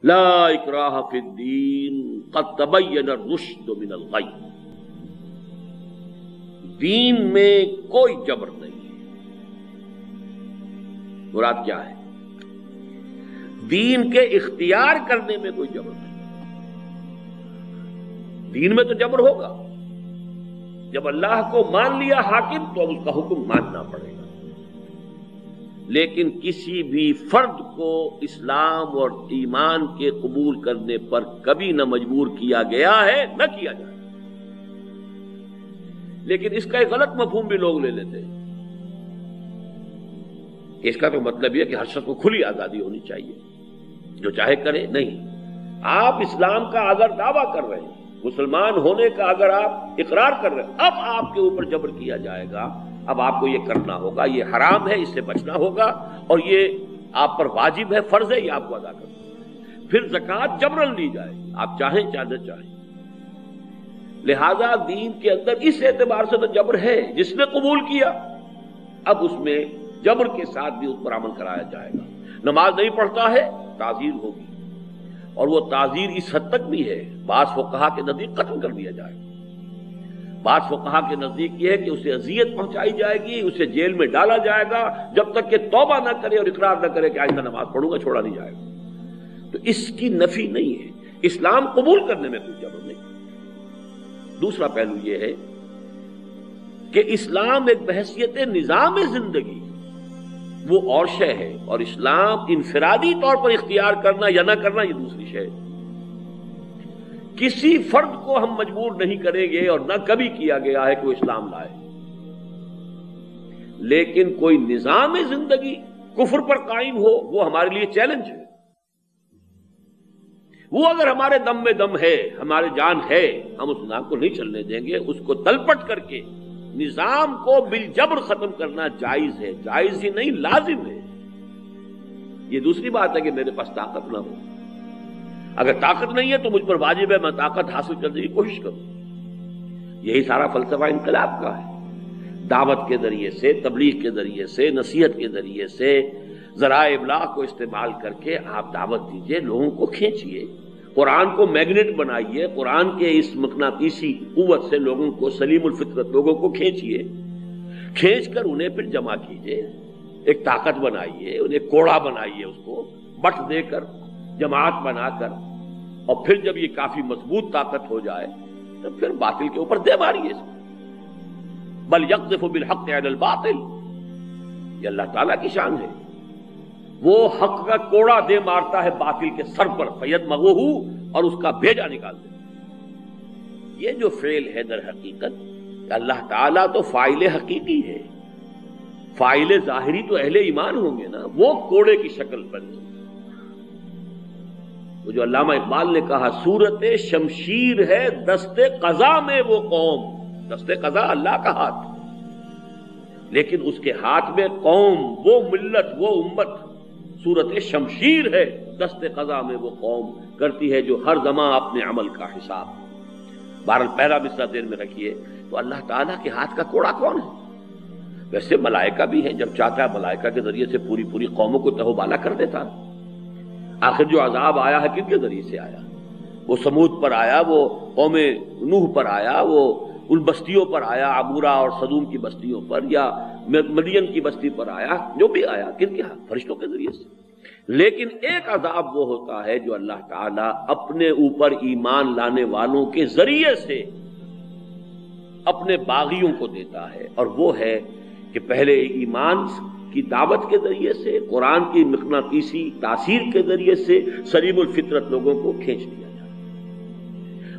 لا اکراہ فی الدین قد تبین الرشد من الغی، دین میں کوئی جبر نہیں ہے۔ مراد کیا ہے؟ دین کے اختیار کرنے میں کوئی جبر نہیں۔ دین میں تو جبر ہوگا، جب اللہ کو مان لیا حاکم تو اب اس کا حکم ماننا پڑے گا، لیکن کسی بھی فرد کو اسلام اور ایمان کے قبول کرنے پر کبھی نہ مجبور کیا گیا ہے نہ کیا جائے۔ لیکن اس کا ایک غلط مفہوم بھی لوگ لے لیتے ہیں، اس کا تو مطلب یہ کہ ہر شخص کو کھلی آزادی ہونی چاہیے، جو چاہے کرے۔ نہیں، آپ اسلام کا اگر دعویٰ کر رہے ہیں، مسلمان ہونے کا اگر آپ اقرار کر رہے ہیں، اب آپ کے اوپر جبر کیا جائے گا، اب آپ کو یہ کرنا ہوگا، یہ حرام ہے، اس سے بچنا ہوگا، اور یہ آپ پر واجب ہے، فرض ہے، یہ آپ کو ادا کرنا ہے۔ پھر زکوٰۃ جبرن لی جائے، آپ چاہیں چاہے نہ چاہیں۔ لہذا دین کے اندر اس اعتبار سے تو جبر ہے، جس نے قبول کیا اب اس میں جبر کے ساتھ بھی اس پر عمل کرایا جائے گا۔ نماز نہیں پڑھتا ہے، تعزیر ہوگی، اور وہ تعزیر اس حد تک بھی ہے، بعض فقہا کے نزدیک قتل کر دیا جائے گا، بعض فقہا کے نزدیک یہ ہے کہ اسے اذیت پہنچائی جائے گی، اسے جیل میں ڈالا جائے گا جب تک کہ توبہ نہ کرے اور اقرار نہ کرے کہ آئندہ نماز پڑھوں گا، چھوڑا نہیں جائے گا۔ تو اس کی نفی نہیں ہے، اسلام قبول کرنے میں کوئی جبر نہیں۔ دوسرا پہلو یہ ہے کہ اسلام ایک بحیثیت نظام زندگی وہ اور شے ہے، اور اسلام انفرادی طور پر اختیار کرنا یا نہ کرنا یہ دوسری شے ہے۔ کسی فرد کو ہم مجبور نہیں کریں گے، اور نہ کبھی کیا گیا ہے کہ وہ اسلام لائے، لیکن کوئی نظام زندگی کفر پر قائم ہو وہ ہمارے لیے چیلنج ہے۔ وہ اگر ہمارے دم میں دم ہے، ہمارے جان ہے، ہم اس نظام کو نہیں چلنے دیں گے، اس کو تلپٹ کر کے نظام کو بالجبر ختم کرنا جائز ہے، جائز ہی نہیں لازم ہے۔ یہ دوسری بات ہے کہ میرے پاس طاقت نہ ہو، اگر طاقت نہیں ہے تو مجھ پر واجب ہے میں طاقت حاصل کرنے کی کوشش کروں۔ یہی سارا فلسفہ انقلاب کا ہے، دعوت کے ذریعے سے، تبلیغ کے ذریعے سے، نصیحت کے ذریعے سے، ذرائع ابلاغ کو استعمال کر کے آپ دعوت دیجئے، لوگوں کو کھینچیے، قرآن کو میگنیٹ بنائیے، قرآن کے اس مقناطیسی قوت سے لوگوں کو، سلیم الفطرت لوگوں کو کھینچیے، کھینچ کر انہیں پھر جمع کیجئے، ایک طاقت بنائیے، انہیں کوڑا بنائیے، اس کو بٹ دے کر، جماعت بنا کر، اور پھر جب یہ کافی مضبوط طاقت ہو جائے تو پھر باطل کے اوپر دے ماریے۔ بل یقذف بالحق علی الباطل، یہ اللہ تعالیٰ کی شان ہے، وہ حق کا کوڑا دے مارتا ہے باطل کے سر پر، فیدمغہ، اور اس کا بھیجا نکال دے۔ یہ جو فعل ہے در حقیقت اللہ تعالیٰ تو فاعل حقیقی ہے، فاعل ظاہری تو اہل ایمان ہوں گے نا، وہ کوڑے کی شکل بن۔ وہ جو علامہ اقبال نے کہا صورت شمشیر ہے دست قضا میں وہ قوم، دست قضا اللہ کا ہاتھ، لیکن اس کے ہاتھ میں قوم، وہ ملت، وہ امت، صورت شمشیر ہے دست قضا میں وہ قوم، کرتی ہے جو ہر زمان اپنے عمل کا حساب۔ بہرحال پہلا مصرع ذہن میں رکھیے، تو اللہ تعالیٰ کے ہاتھ کا کوڑا کون ہے؟ ویسے ملائکہ بھی ہیں، جب چاہتا ہے ملائکہ کے ذریعے سے پوری پوری قوموں کو تہو بالا کر دیتا ہے۔ آخر جو عذاب آیا ہے کن کے ذریعے سے آیا؟ وہ سمود پر آیا، وہ قوم نوح پر آیا، وہ ان بستیوں پر آیا، عمورہ اور صدوم کی بستیوں پر، یا مدین کی بستی پر آیا، جو بھی آیا کن کے ہاتھ؟ فرشتوں کے ذریعے سے۔ لیکن ایک عذاب وہ ہوتا ہے جو اللہ تعالیٰ اپنے اوپر ایمان لانے والوں کے ذریعے سے اپنے باغیوں کو دیتا ہے، اور وہ ہے کہ پہلے ایمان کی دعوت کے ذریعے سے، قرآن کی مقناطیسی تاثیر کے ذریعے سے سلیم الفطرت لوگوں کو کھینچ لیا جائے،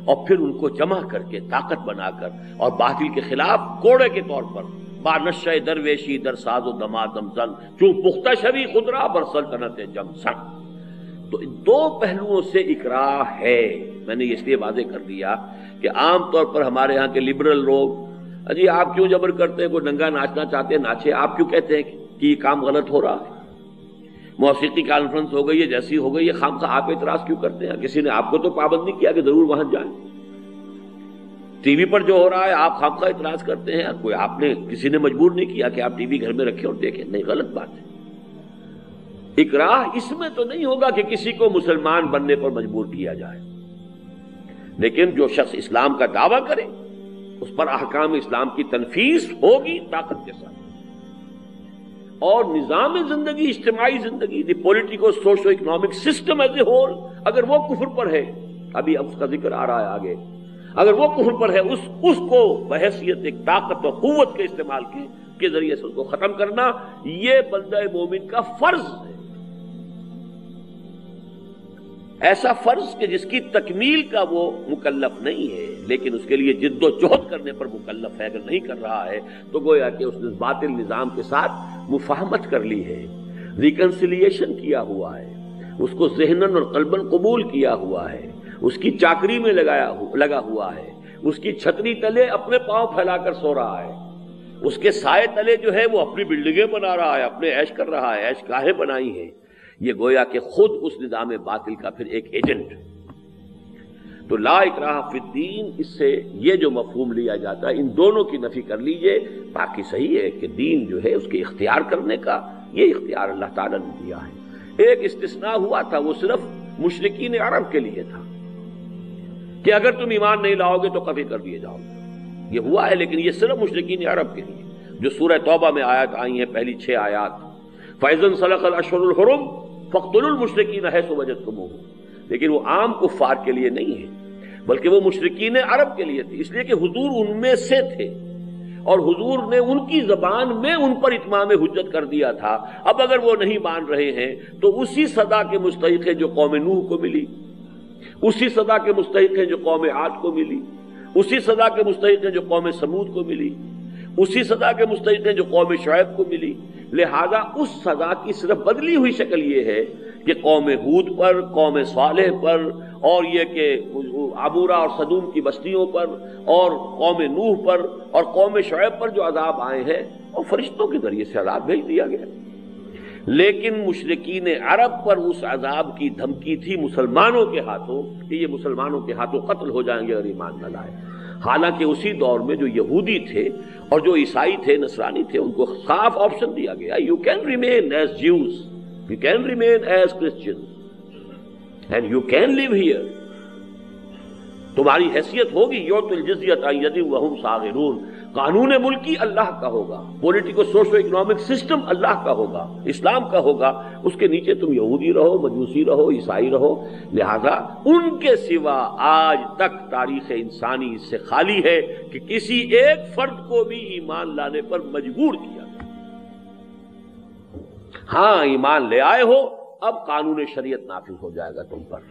اور پھر ان کو جمع کر کے طاقت بنا کر، اور باطل کے خلاف کوڑے کے طور پر با نشہ درویشی در ساز و دمادم زن، چون پختہ شوی خودرا بر سلطنت جم سن۔ تو دو پہلوؤں سے اکراہ ہے۔ میں نے اس لیے واضح کر دیا کہ عام طور پر ہمارے ہاں کے لبرل لوگ، جی آپ کیوں جبر کرتے ہیں، کوئی ننگا ناچنا چاہتے ہیں ناچے، آپ کیوں کہتے ہیں کہ یہ کام غلط ہو رہا ہے، موسیقی کانفرنس ہو گئی ہے جیسی ہو گئی ہے، خام آپ اعتراض کیوں کرتے ہیں؟ کسی نے آپ کو تو پابند نہیں کیا کہ ضرور وہاں جائیں۔ ٹی وی پر جو ہو رہا ہے آپ خام اعتراض کرتے ہیں، کوئی آپ نے، کسی نے مجبور نہیں کیا کہ آپ ٹی وی گھر میں رکھیں اور دیکھیں، نہیں، غلط بات ہے۔ اکراہ اس میں تو نہیں ہوگا کہ کسی کو مسلمان بننے پر مجبور کیا جائے، لیکن جو شخص اسلام کا دعویٰ کرے اس پر احکام اسلام کی تنفیذ ہوگی طاقت کے ساتھ، اور نظام زندگی، اجتماعی زندگی، the politico socio economic system is a whole, اگر وہ کفر پر ہے، ابھی اب اس کا ذکر آ رہا ہے آگے، اگر وہ کفر پر ہے اس کو بحیثیت ایک طاقت و قوت کے استعمال کے ذریعے سے اس کو ختم کرنا، یہ بندہ مومن کا فرض ہے، ایسا فرض کہ جس کی تکمیل کا وہ مکلف نہیں ہے لیکن اس کے لیے جد و جہد کرنے پر مکلف ہے۔ اگر نہیں کر رہا ہے تو گویا کہ اس نے باطل نظام کے ساتھ مفاہمت کر لی ہے، ریکنسیلیشن کیا ہوا ہے، اس کو ذہناً اور قلباً قبول کیا ہوا ہے، اس کی چاکری میں لگا ہوا ہے، اس کی چھتری تلے اپنے پاؤں پھیلا کر سو رہا ہے، اس کے سائے تلے جو ہے وہ اپنی بلڈنگیں بنا رہا ہے، اپنے عیش کر رہا ہے، عیش گاہیں بنائی ہیں، یہ گویا کہ خود اس نظام باطل کا پھر ایک ایجنٹ۔ تو لا اکراہ فی الدین، اس سے یہ جو مفہوم لیا جاتا ہے ان دونوں کی نفی کر لیجئے، باقی صحیح ہے کہ دین جو ہے اس کے اختیار کرنے کا یہ اختیار اللہ تعالیٰ نے دیا ہے۔ ایک استثناء ہوا تھا، وہ صرف مشرکین عرب کے لیے تھا کہ اگر تم ایمان نہیں لاؤ گے تو قتل کر دیے جاؤ گے، یہ ہوا ہے، لیکن یہ صرف مشرکین عرب کے لیے، جو سورہ توبہ میں آیات آئی ہیں، پہلی 6 آیات، فَإِذَا انْسَلَخَ الْأَشْهُرُ الْحُرُمُ فَاقْتُلُوا الْمُشْرِكِينَ حَيْثُ وَجَدتُّمُوهُمْ، لیکن وہ عام کفار کے لیے نہیں ہے بلکہ وہ مشرکین عرب کے لیے تھی، اس لیے کہ حضور ان میں سے تھے اور حضور نے ان کی زبان میں ان پر اتمام حجت کر دیا تھا۔ اب اگر وہ نہیں مان رہے ہیں تو اسی سزا کے مستحق ہیں جو قوم نوح کو ملی، اسی سزا کے مستحق ہیں جو قوم عاد کو ملی، اسی سزا کے مستحق ہیں جو قوم سمود کو ملی، اسی سزا کے مستحق ہیں جو قوم شعیب کو ملی۔ لہذا اس سزا کی صرف بدلی ہوئی شکل یہ ہے کہ قوم ہود پر، قوم صالح پر، اور یہ کہ عبورہ اور صدوم کی بستیوں پر، اور قوم نوح پر اور قوم شعیب پر جو عذاب آئے ہیں اور فرشتوں کے ذریعے سے عذاب بھیج دیا گیا، لیکن مشرکین عرب پر اس عذاب کی دھمکی تھی مسلمانوں کے ہاتھوں کہ یہ مسلمانوں کے ہاتھوں قتل ہو جائیں گے اگر ایمان نہ لائے۔ حالانکہ اسی دور میں جو یہودی تھے اور جو عیسائی تھے، نصرانی تھے، ان کو صاف آپشن دیا گیا، you can remain as Jews, you can remain as Christians and you can leave here, تمہاری حیثیت ہوگی یعطوا الجزیۃ عن ید وہم صاغرون، قانون ملکی اللہ کا ہوگا، پولیٹیکو سوشو اکنامک سسٹم اللہ کا ہوگا، اسلام کا ہوگا، اس کے نیچے تم یہودی رہو، مجوسی رہو، عیسائی رہو۔ لہذا ان کے سوا آج تک تاریخ انسانی اس سے خالی ہے کہ کسی ایک فرد کو بھی ایمان لانے پر مجبور کیا گیا۔ ہاں ایمان لے آئے ہو، اب قانون شریعت نافذ ہو جائے گا تم پر۔